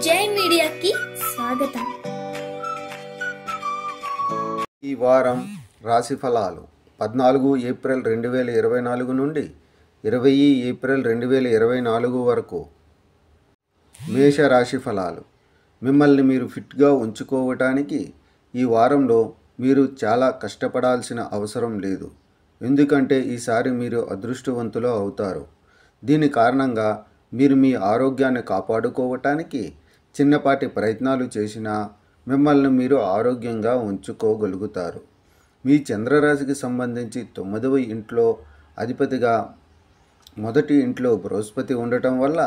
జై మీడియాకి స్వాగతం. ఈ వారం రాశి ఫలాలు 14 ఏప్రిల్ 2024 నుండి 20 ఏప్రిల్ 2024 వరకు. మేష రాశి ఫలాలు. మిమ్మల్ని మీరు ఫిట్గా ఉంచుకోవటానికి ఈ వారంలో మీరు చాలా కష్టపడాల్సిన అవసరం లేదు. ఎందుకంటే ఈసారి మీరు అదృష్టవంతులు అవుతారు. దీని కారణంగా మీరు మీ ఆరోగ్యాన్ని కాపాడుకోవటానికి చిన్నపాటి ప్రయత్నాలు చేసినా మిమ్మల్ని మీరు ఆరోగ్యంగా ఉంచుకోగలుగుతారు. మీ చంద్రరాశికి సంబంధించి 9వ ఇంట్లో అధిపతిగా మొదటి ఇంట్లో బృహస్పతి ఉండటం వల్ల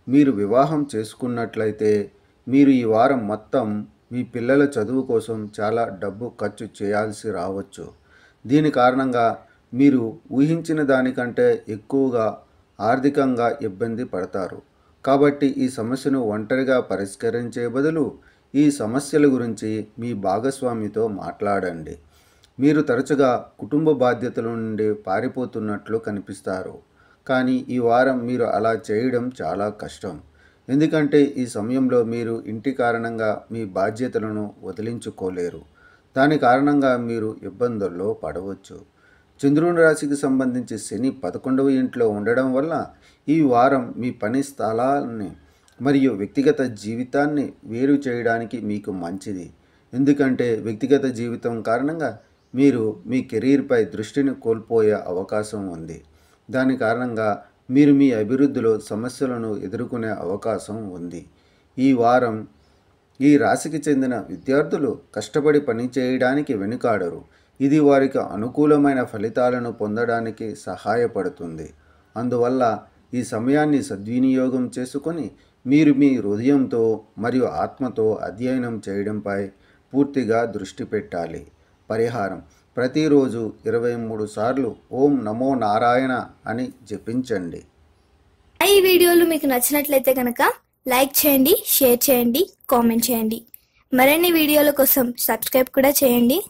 మీరు వివాహం చేసుకున్నట్లయితే మీరు ఈ వారం మొత్తం మీ పిల్లల చదువు కోసం చాలా డబ్బు ఖర్చు చేయాల్సి రావచ్చు. దీని కారణంగా మీరు ఊహించిన దానికంటే ఎక్కువగా ఆర్థికంగా ఇబ్బంది పడతారు. కాబట్టి ఈ సమస్యను ఒంటరిగా పరిష్కరించే బదులు ఈ సమస్యల గురించి మీ భాగస్వామితో మాట్లాడండి. మీరు తరచుగా కుటుంబ బాధ్యతల నుండి పారిపోతున్నట్లు కనిపిస్తారు. కానీ ఈ వారం మీరు అలా చేయడం చాలా కష్టం. ఎందుకంటే ఈ సమయంలో మీరు ఇంటి కారణంగా మీ బాధ్యతలను వదిలించుకోలేరు. దాని కారణంగా మీరు ఇబ్బందుల్లో పడవచ్చు. చంద్రుని రాశికి సంబంధించి శని 11వ ఇంట్లో ఉండడం వల్ల ఈ వారం మీ పని స్థలాన్ని మరియు వ్యక్తిగత జీవితాన్ని వేరు చేయడానికి మీకు మంచిది. ఎందుకంటే వ్యక్తిగత జీవితం కారణంగా మీరు మీ కెరీర్పై దృష్టిని కోల్పోయే అవకాశం ఉంది. దాని కారణంగా మీరు మీ అభివృద్ధిలో సమస్యలను ఎదుర్కొనే అవకాశం ఉంది. ఈ వారం ఈ రాశికి చెందిన విద్యార్థులు కష్టపడి పని చేయడానికి వెనుకాడరు. ఇది వారికి అనుకూలమైన ఫలితాలను పొందడానికి సహాయపడుతుంది. అందువల్ల ఈ సమయాన్ని సద్వినియోగం చేసుకొని మీరు మీ హృదయంతో మరియు ఆత్మతో అధ్యయనం చేయడంపై పూర్తిగా దృష్టి పెట్టాలి. పరిహారం: ప్రతిరోజు 23 సార్లు ఓం నమో నారాయణ అని జపించండి. ఈ వీడియోలు మీకు నచ్చినట్లయితే కనుక లైక్ చేయండి, షేర్ చేయండి, కామెంట్ చేయండి. మరిన్ని వీడియోల కోసం సబ్స్క్రైబ్ కూడా చేయండి.